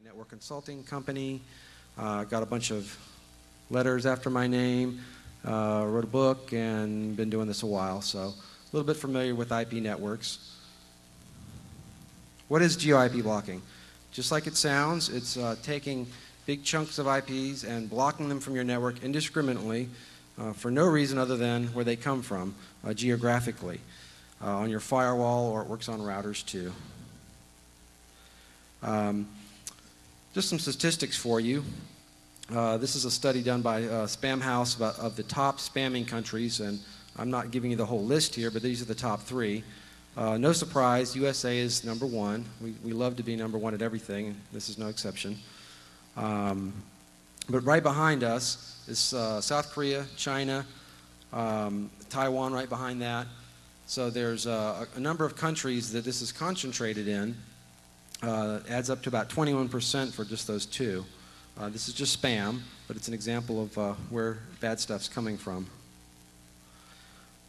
a network consulting company. Got a bunch of letters after my name. Wrote a book and been doing this a while, so a little bit familiar with IP networks. What is GeoIP blocking? Just like it sounds, it's taking big chunks of IPs and blocking them from your network indiscriminately for no reason other than where they come from geographically on your firewall, or it works on routers too. Just some statistics for you. This is a study done by Spam House of the top spamming countries, and I'm not giving you the whole list here, but these are the top 3. No surprise, USA is number 1. We love to be number 1 at everything, and this is no exception. But right behind us is South Korea, China, Taiwan right behind that. So there's a number of countries that this is concentrated in. Adds up to about 21% for just those 2. This is just spam, but it's an example of where bad stuff's coming from.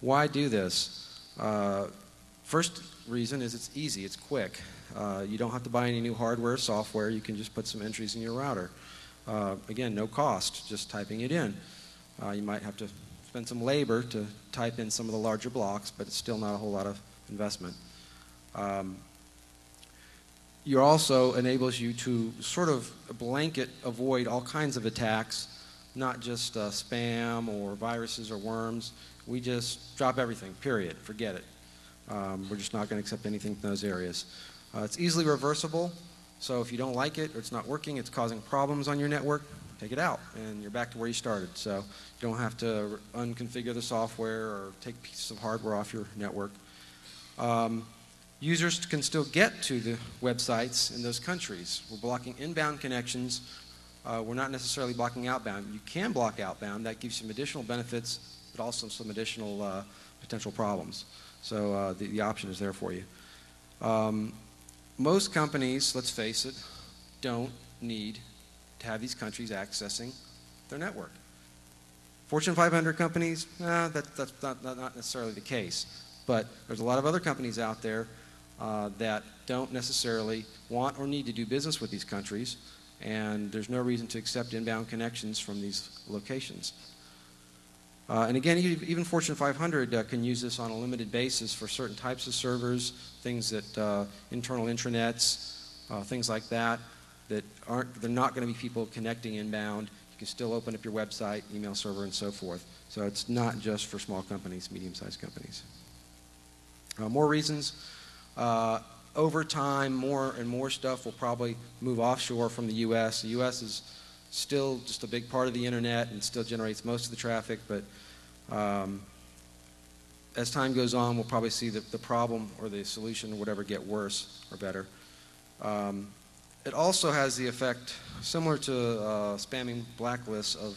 Why do this? First reason is it's easy, it's quick. You don't have to buy any new hardware or software. You can just put some entries in your router. Again, no cost, just typing it in. You might have to spend some labor to type in some of the larger blocks, but it's still not a whole lot of investment. It also enables you to sort of blanket avoid all kinds of attacks, not just spam or viruses or worms. We just drop everything, period. Forget it. We're just not going to accept anything from those areas. It's easily reversible, so if you don't like it or it's not working, it's causing problems on your network, take it out and you're back to where you started. So you don't have to unconfigure the software or take pieces of hardware off your network. Users can still get to the websites in those countries. We're blocking inbound connections. We're not necessarily blocking outbound. You can block outbound. That gives you some additional benefits, but also some additional potential problems. So the option is there for you. Most companies, let's face it, don't need to have these countries accessing their network. Fortune 500 companies, that's not necessarily the case. But there's a lot of other companies out there that don't necessarily want or need to do business with these countries, and there's no reason to accept inbound connections from these locations. And again, even Fortune 500 can use this on a limited basis for certain types of servers, things that internal intranets, things like that, that they're not going to be people connecting inbound. You can still open up your website, email server, and so forth. So it's not just for small companies, medium-sized companies. More reasons. Over time, more and more stuff will probably move offshore from the U.S. The U.S. is still just a big part of the internet and still generates most of the traffic, but as time goes on, we'll probably see the problem or the solution or whatever get worse or better. It also has the effect, similar to spamming blacklists, of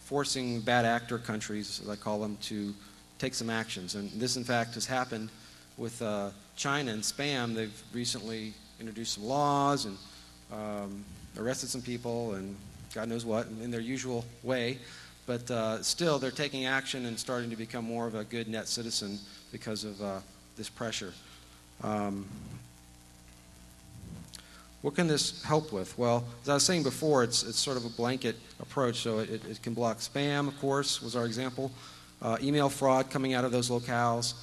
forcing bad actor countries, as I call them, to take some actions. And this, in fact, has happened with China and spam. They've recently introduced some laws and arrested some people and God knows what in their usual way. But still, they're taking action and starting to become more of a good net citizen because of this pressure. What can this help with? Well, as I was saying before, it's sort of a blanket approach. So it can block spam, of course, was our example. Email fraud coming out of those locales.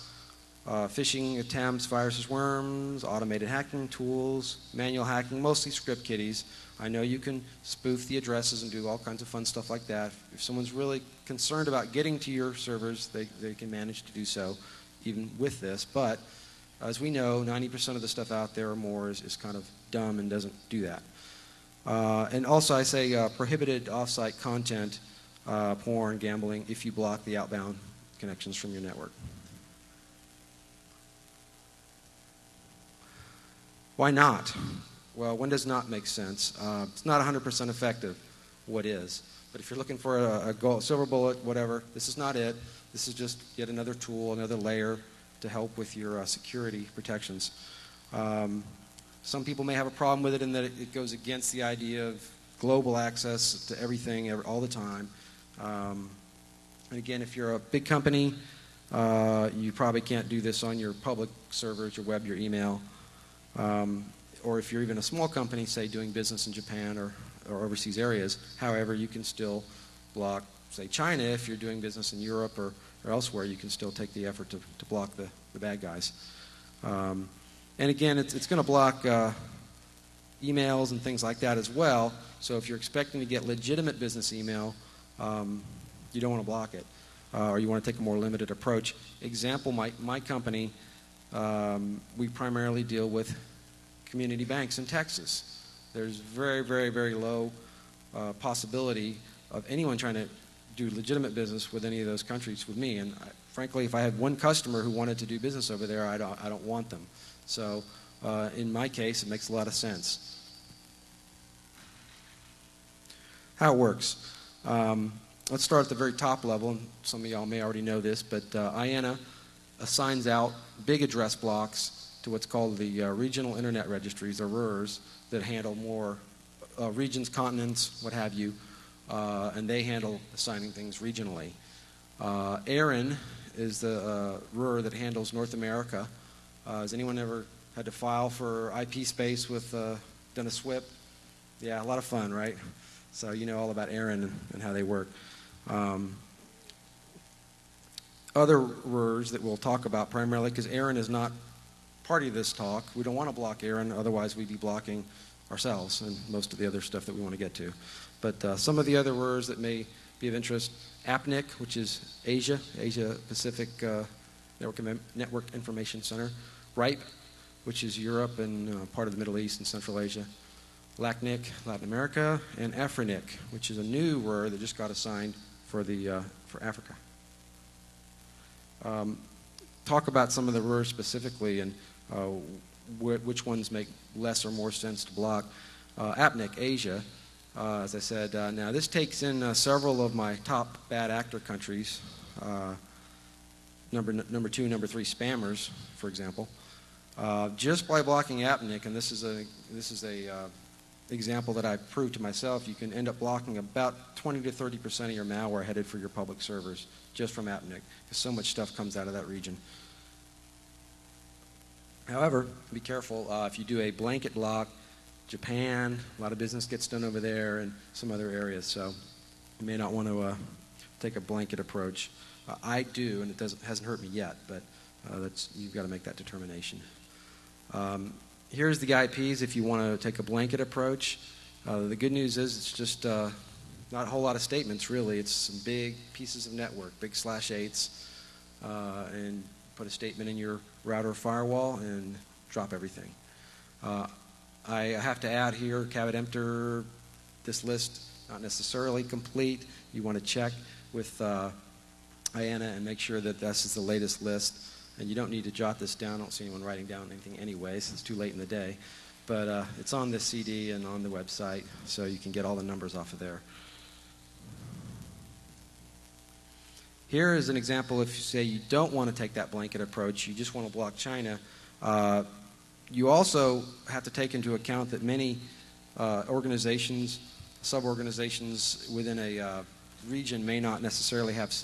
Phishing attempts, viruses, worms, automated hacking tools, manual hacking, mostly script kiddies. I know you can spoof the addresses and do all kinds of fun stuff like that. If someone's really concerned about getting to your servers, they can manage to do so even with this. But as we know, 90% of the stuff out there or more is kind of dumb and doesn't do that. And also I say prohibited off-site content, porn, gambling, if you block the outbound connections from your network. Why not? Well, when does not make sense? It's not 100% effective. What is? But if you're looking for a gold, silver bullet, whatever, this is not it. This is just yet another tool, another layer to help with your security protections. Some people may have a problem with it in that it goes against the idea of global access to everything all the time. And again, if you're a big company, you probably can't do this on your public servers, your web, your email. or if you're even a small company, say doing business in Japan or overseas areas, however, you can still block, say, China. If you're doing business in Europe or elsewhere, you can still take the effort to block the bad guys. And again, it's going to block emails and things like that as well. So if you're expecting to get legitimate business email, you don't want to block it, or you want to take a more limited approach. Example, my company, we primarily deal with community banks in Texas. There's very, very, very low possibility of anyone trying to do legitimate business with any of those countries with me. And frankly, if I had one customer who wanted to do business over there, I don't want them. So in my case, it makes a lot of sense. How it works. Let's start at the very top level. And some of y'all may already know this, but IANA assigns out big address blocks to what's called the Regional Internet Registries, or RIRs, that handle more regions, continents, what have you, and they handle assigning things regionally. ARIN is the RIR that handles North America. Has anyone ever had to file for IP space with done a SWIP? Yeah, a lot of fun, right? So you know all about ARIN and how they work. Other RIRs that we'll talk about primarily, because ARIN is not part of this talk. We don't want to block ARIN, otherwise we'd be blocking ourselves and most of the other stuff that we want to get to. But some of the other RIRs that may be of interest: APNIC, which is Asia Pacific Network Information Center; RIPE, which is Europe and part of the Middle East and Central Asia; LACNIC, Latin America; and AFRINIC, which is a new RIR that just got assigned for Africa. Talk about some of the RIRs specifically and which ones make less or more sense to block. APNIC, Asia, as I said, now this takes in several of my top bad actor countries, number 2, number 3 spammers, for example. Just by blocking APNIC, and this is a example that I proved to myself, you can end up blocking about 20 to 30% of your malware headed for your public servers just from APNIC, because so much stuff comes out of that region. However, be careful if you do a blanket block. Japan, a lot of business gets done over there, and some other areas, so you may not want to take a blanket approach. I do, and it hasn't hurt me yet, but you've got to make that determination. Here's the IPs if you want to take a blanket approach. The good news is it's just not a whole lot of statements, really. It's some big pieces of network, big /8s, and put a statement in your router firewall and drop everything. I have to add here, caveat emptor, this list not necessarily complete. You want to check with IANA and make sure that this is the latest list. And you don't need to jot this down. I don't see anyone writing down anything anyway, so it's too late in the day. But it's on this CD and on the website, so you can get all the numbers off of there. Here is an example if you say you don't want to take that blanket approach, you just want to block China. You also have to take into account that many organizations, sub-organizations within a region may not necessarily have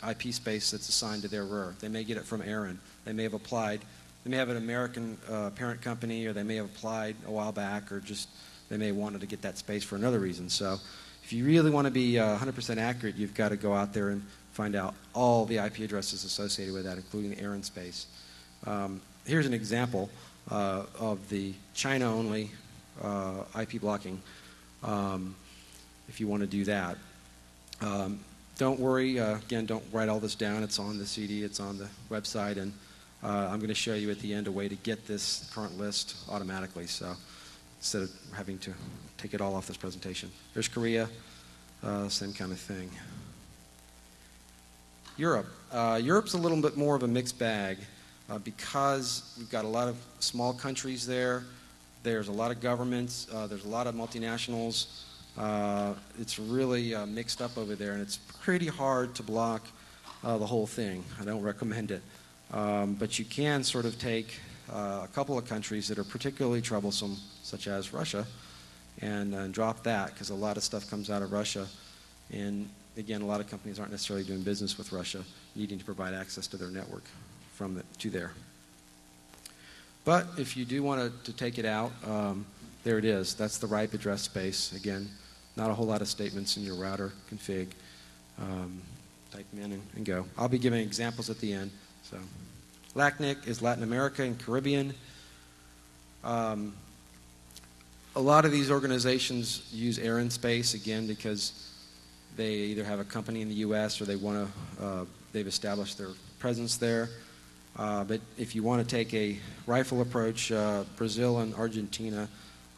IP space that's assigned to their RIR. They may get it from ARIN. They may have applied. They may have an American parent company, or they may have applied a while back, or just they may have wanted to get that space for another reason. So if you really want to be 100% accurate, you've got to go out there and find out all the IP addresses associated with that, including the ARIN space. Here's an example of the China-only IP blocking, if you want to do that. Don't worry, again, don't write all this down. It's on the CD, it's on the website, and I'm going to show you at the end a way to get this current list automatically, so instead of having to take it all off this presentation. There's Korea, same kind of thing. Europe. Europe's a little bit more of a mixed bag because we've got a lot of small countries there. There's a lot of governments. There's a lot of multinationals. It's really mixed up over there, and it's pretty hard to block the whole thing. I don't recommend it. But you can sort of take a couple of countries that are particularly troublesome, such as Russia, and drop that, because a lot of stuff comes out of Russia. And again, a lot of companies aren't necessarily doing business with Russia, needing to provide access to their network to there. But if you do want to take it out, there it is. That's the RIPE address space. Again, not a whole lot of statements in your router config. Type them in and go. I'll be giving examples at the end. So, LACNIC is Latin America and Caribbean. A lot of these organizations use ARIN space, again, because they either have a company in the U.S. or they've established their presence there. But if you want to take a rifle approach, Brazil and Argentina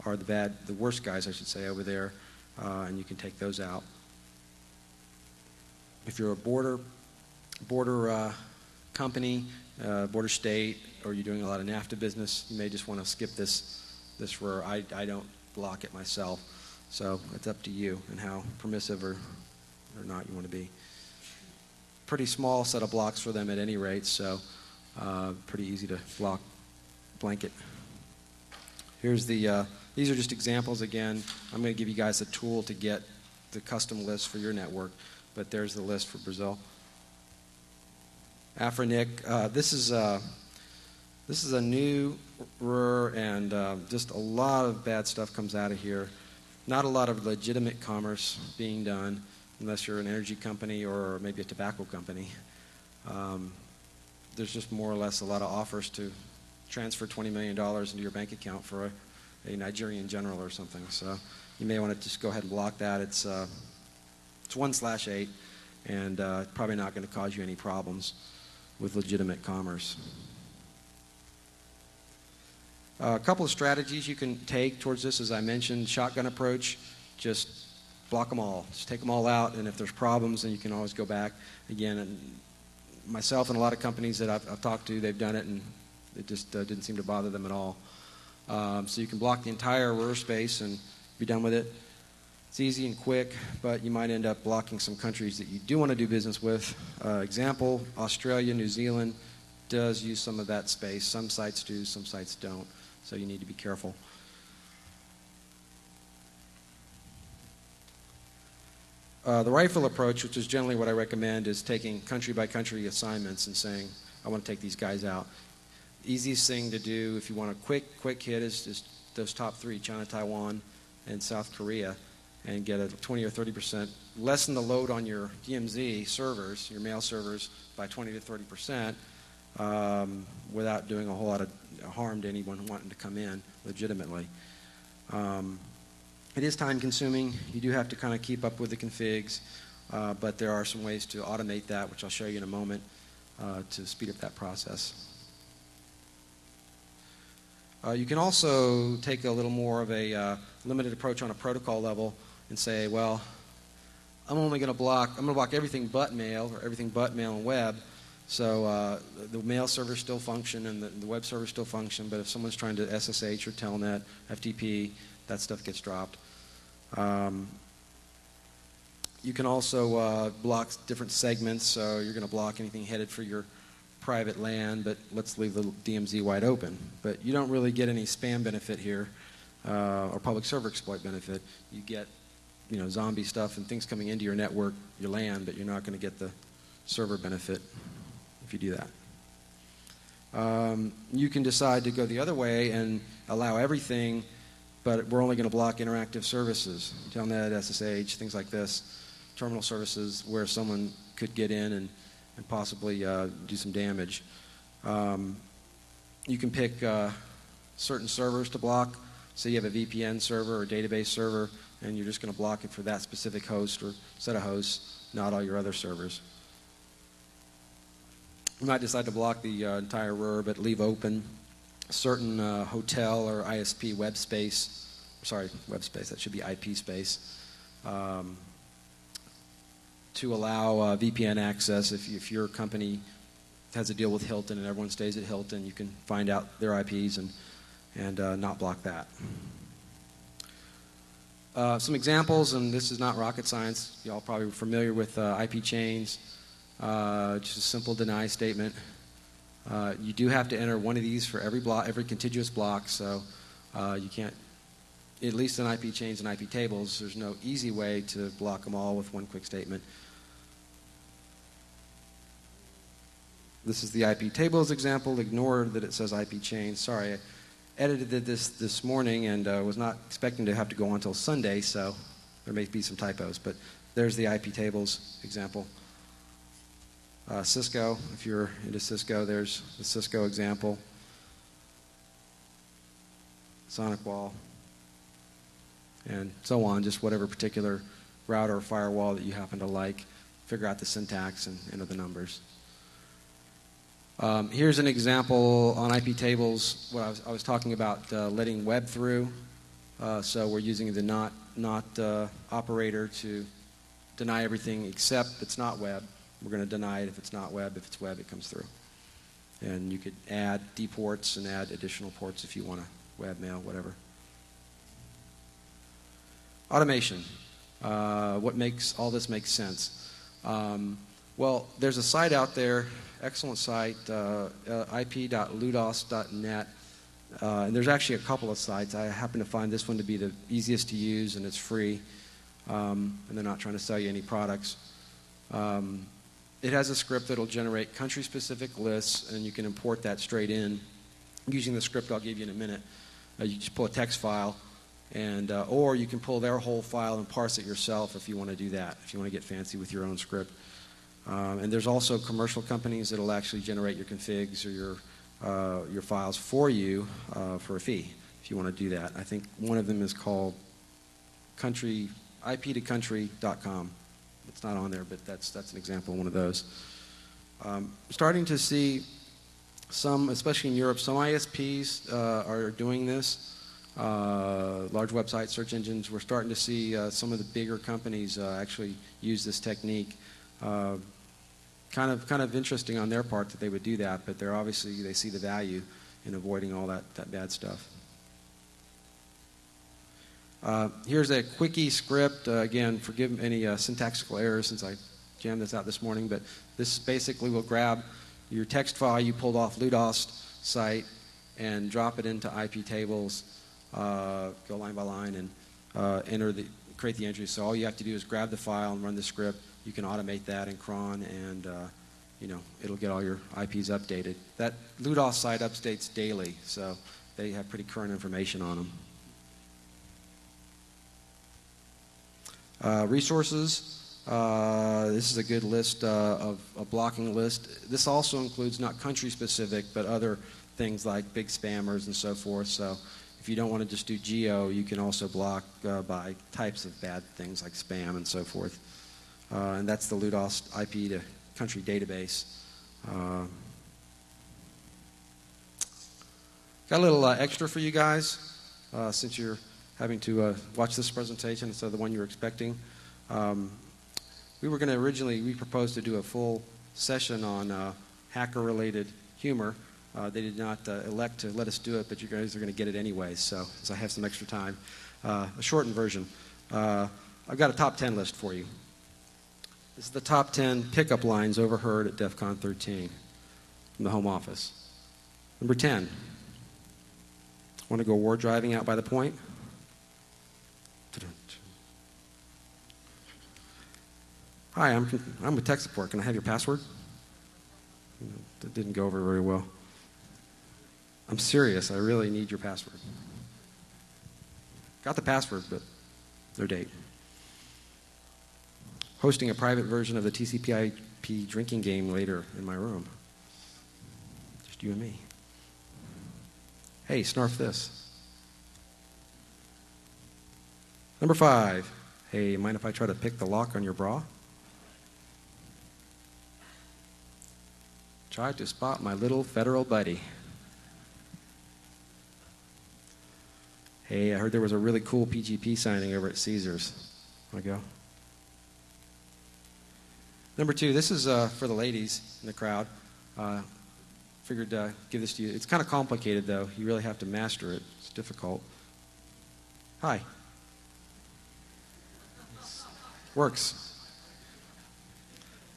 are the worst guys, I should say, over there, and you can take those out. If you're a border company, border state, or you're doing a lot of NAFTA business, you may just want to skip this RUR. I don't block it myself, so it's up to you and how permissive or not you want to be. Pretty small set of blocks for them at any rate, so pretty easy to blanket. Here's these are just examples again. I'm going to give you guys a tool to get the custom list for your network, but there's the list for Brazil. AfriNIC, this is a new RUR, and just a lot of bad stuff comes out of here. Not a lot of legitimate commerce being done unless you're an energy company or maybe a tobacco company. There's just more or less a lot of offers to transfer $20 million into your bank account for a Nigerian general or something. So you may want to just go ahead and block that. It's 1/8, and probably not going to cause you any problems with legitimate commerce. A couple of strategies you can take towards this, as I mentioned, shotgun approach, just block them all. Just take them all out, and if there's problems, then you can always go back again. And myself and a lot of companies that I've talked to, they've done it, and it just didn't seem to bother them at all. So you can block the entire RUR space and be done with it. It's easy and quick, but you might end up blocking some countries that you do want to do business with. Example, Australia, New Zealand does use some of that space. Some sites do, some sites don't, so you need to be careful. The rifle approach, which is generally what I recommend, is taking country-by-country assignments and saying, I want to take these guys out. Easiest thing to do if you want a quick hit is just those top three, China, Taiwan, and South Korea, and get a 20 or 30%, lessen the load on your DMZ servers, your mail servers, by 20 to 30%, without doing a whole lot of harm to anyone wanting to come in legitimately. It is time consuming. You do have to kind of keep up with the configs, but there are some ways to automate that, which I'll show you in a moment, to speed up that process. You can also take a little more of a limited approach on a protocol level and say, well, I'm going to block everything but mail, or everything but mail and web. So the mail servers still function and the web servers still function, but if someone's trying to SSH or Telnet, FTP, that stuff gets dropped. You can also block different segments, so you're going to block anything headed for your private LAN, but let's leave the DMZ wide open. But you don't really get any spam benefit here, or public server exploit benefit. You get, zombie stuff and things coming into your network, your LAN, but you're not going to get the server benefit if you do that. You can decide to go the other way and allow everything, but we're only going to block interactive services, Telnet, SSH, things like this, terminal services where someone could get in and possibly do some damage. You can pick certain servers to block. Say you have a VPN server or database server, and you're just going to block it for that specific host or set of hosts, not all your other servers. You might decide to block the entire RUR, but leave open a certain hotel or ISP web space. Sorry, web space, that should be IP space. To allow VPN access. If your company has a deal with Hilton and everyone stays at Hilton, you can find out their IPs and not block that. Some examples, and this is not rocket science. You all probably are familiar with IP chains. Just a simple deny statement. You do have to enter one of these for every block, every contiguous block, so you can't, at least in IP chains and IP tables, there's no easy way to block them all with one quick statement. This is the IP tables example. Ignore that it says IP chain. Sorry, I edited this morning and was not expecting to have to go on until Sunday, so there may be some typos. But there's the IP tables example. Cisco, if you're into Cisco, there's the Cisco example. Sonic wall, and so on, just whatever particular router or firewall that you happen to like. Figure out the syntax and enter the numbers. Here's an example on IP tables. What I was talking about letting web through. So we're using the not operator to deny everything except it's not web. We're going to deny it if it's not web. If it's web, it comes through. And you could add D ports and add additional ports if you want to. Webmail, whatever. Automation. What makes all this make sense? Well, there's a site out there, excellent site, ip.ludos.net. And there's actually a couple of sites. I happen to find this one to be the easiest to use, and it's free. And they're not trying to sell you any products. It has a script that will generate country-specific lists, and you can import that straight in using the script I'll give you in a minute. You just pull a text file, and or you can pull their whole file and parse it yourself if you want to do that, if you want to get fancy with your own script. And there's also commercial companies that will actually generate your configs or your files for you for a fee, if you want to do that. I think one of them is called ip2country.com. It's not on there, but that's an example of one of those. Starting to see some, especially in Europe, some ISPs are doing this. Large website search engines. We're starting to see some of the bigger companies actually use this technique. Kind of interesting on their part that they would do that, but they're obviously they see the value in avoiding all that bad stuff. Here's a quickie script. Again, forgive any syntactical errors since I jammed this out this morning, but this basically will grab your text file you pulled off Ludos site and drop it into IP tables, go line by line, and create the entries. So all you have to do is grab the file and run the script. You can automate that in cron, and it'll get all your IPs updated. That Ludos site updates daily, so they have pretty current information on them. Resources. This is a good list of a blocking list. This also includes not country specific, but other things like big spammers and so forth. So if you don't want to just do geo, you can also block by types of bad things like spam and so forth. And that's the Ludos IP to country database. Got a little extra for you guys since you're having to watch this presentation instead of the one you were expecting. We were going to we proposed to do a full session on hacker-related humor. They did not elect to let us do it, but you guys are going to get it anyway, so I have some extra time. A shortened version. I've got a top 10 list for you. This is the top 10 pickup lines overheard at DEFCON 13 from the home office. Number 10. Want to go war driving out by the point? Hi, I'm with tech support. Can I have your password? That didn't go over very well. I'm serious. I really need your password. Got the password, but no date. Hosting a private version of the TCP/IP drinking game later in my room. Just you and me. Hey, snarf this. Number 5. Hey, mind if I try to pick the lock on your bra? Tried to spot my little federal buddy. Hey, I heard there was a really cool PGP signing over at Caesars. Want to go? Number 2, this is for the ladies in the crowd. Figured to give this to you. It's kind of complicated, though. You really have to master it. It's difficult. Hi. Works.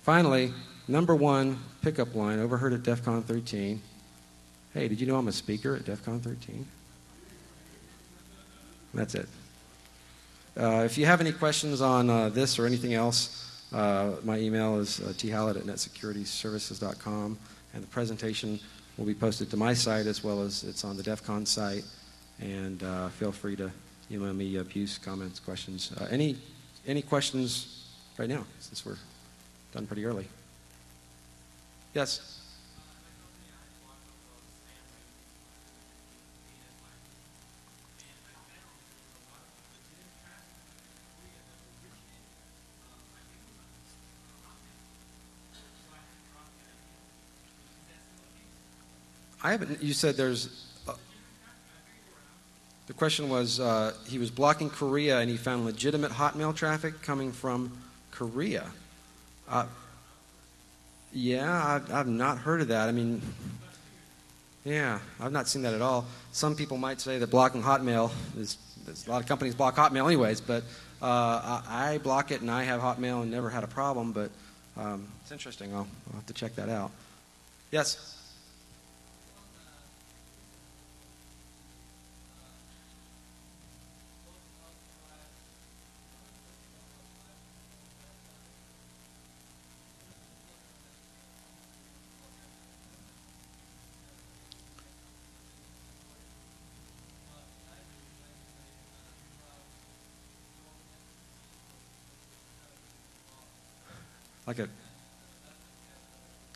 Finally, number 1 pickup line overheard at DEFCON 13. Hey, did you know I'm a speaker at DEFCON 13? That's it. If you have any questions on this or anything else, my email is thowlett@netsecurityservices.com, And the presentation will be posted to my site as well as it's on the DEFCON site. And feel free to email me views, comments, questions. Any questions right now, since we're done pretty early? Yes? I haven't, you said there's, the question was, he was blocking Korea and he found legitimate Hotmail traffic coming from Korea. Yeah, I've not heard of that. I mean, yeah, I've not seen that at all. Some people might say that blocking Hotmail is, a lot of companies block Hotmail anyways, but I block it and I have Hotmail and never had a problem, but it's interesting. I'll have to check that out. Yes? Like a,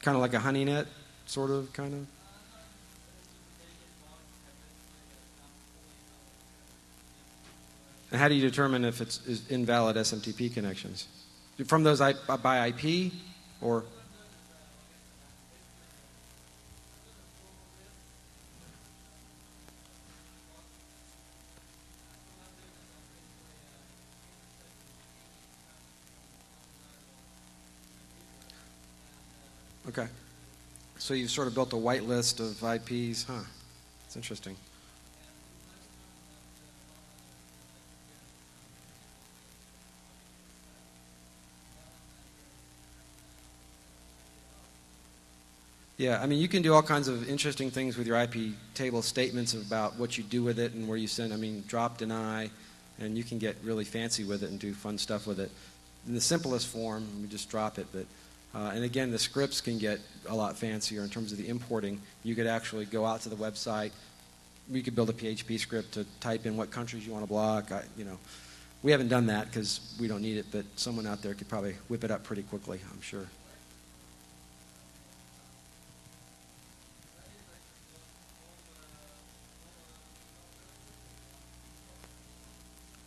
kind of like a honey net, sort of, kind of? And how do you determine if it's invalid SMTP connections? From those by IP, or? Okay. So you've sort of built a white list of IPs, huh? It's interesting. Yeah, I mean, you can do all kinds of interesting things with your IP table statements about what you do with it and where you send, I mean, drop, deny, and you can get really fancy with it and do fun stuff with it. In the simplest form, we just drop it, but and again, the scripts can get a lot fancier in terms of the importing. You could actually go out to the website. We could build a PHP script to type in what countries you want to block. We haven't done that because we don't need it, but someone out there could probably whip it up pretty quickly, I'm sure.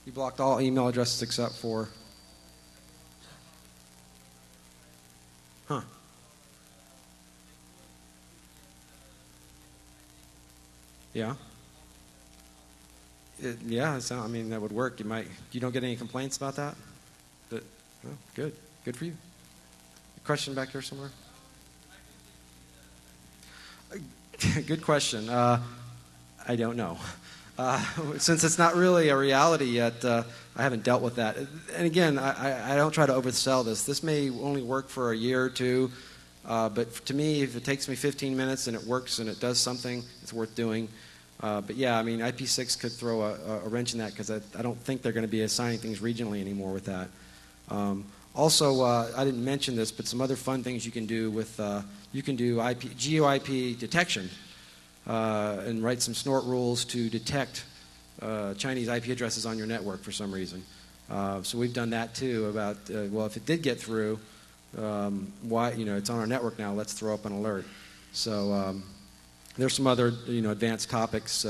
You blocked all email addresses except for... Huh. Yeah. Yeah, I mean, that would work. You don't get any complaints about that? Oh, good. Good for you. A question back here somewhere? Good question. I don't know. Since it's not really a reality yet, I haven't dealt with that. And again, I don't try to oversell this. This may only work for a year or two, but to me, if it takes me 15 minutes and it works and it does something, it's worth doing. But yeah, I mean, IP6 could throw a wrench in that because I don't think they're going to be assigning things regionally anymore with that. Also, I didn't mention this, but some other fun things you can do with, you can do GeoIP detection. And write some snort rules to detect Chinese IP addresses on your network for some reason. So we've done that too about, well, if it did get through, why, it's on our network now, let's throw up an alert. So there's some other, advanced topics.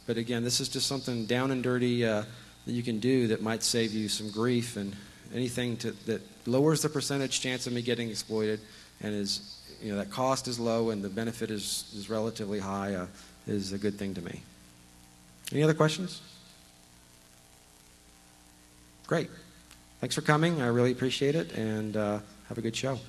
But again, this is just something down and dirty that you can do that might save you some grief, and anything that lowers the percentage chance of me getting exploited and is, that cost is low and the benefit is relatively high, is a good thing to me. Any other questions? Great. Thanks for coming. I really appreciate it, and have a good show.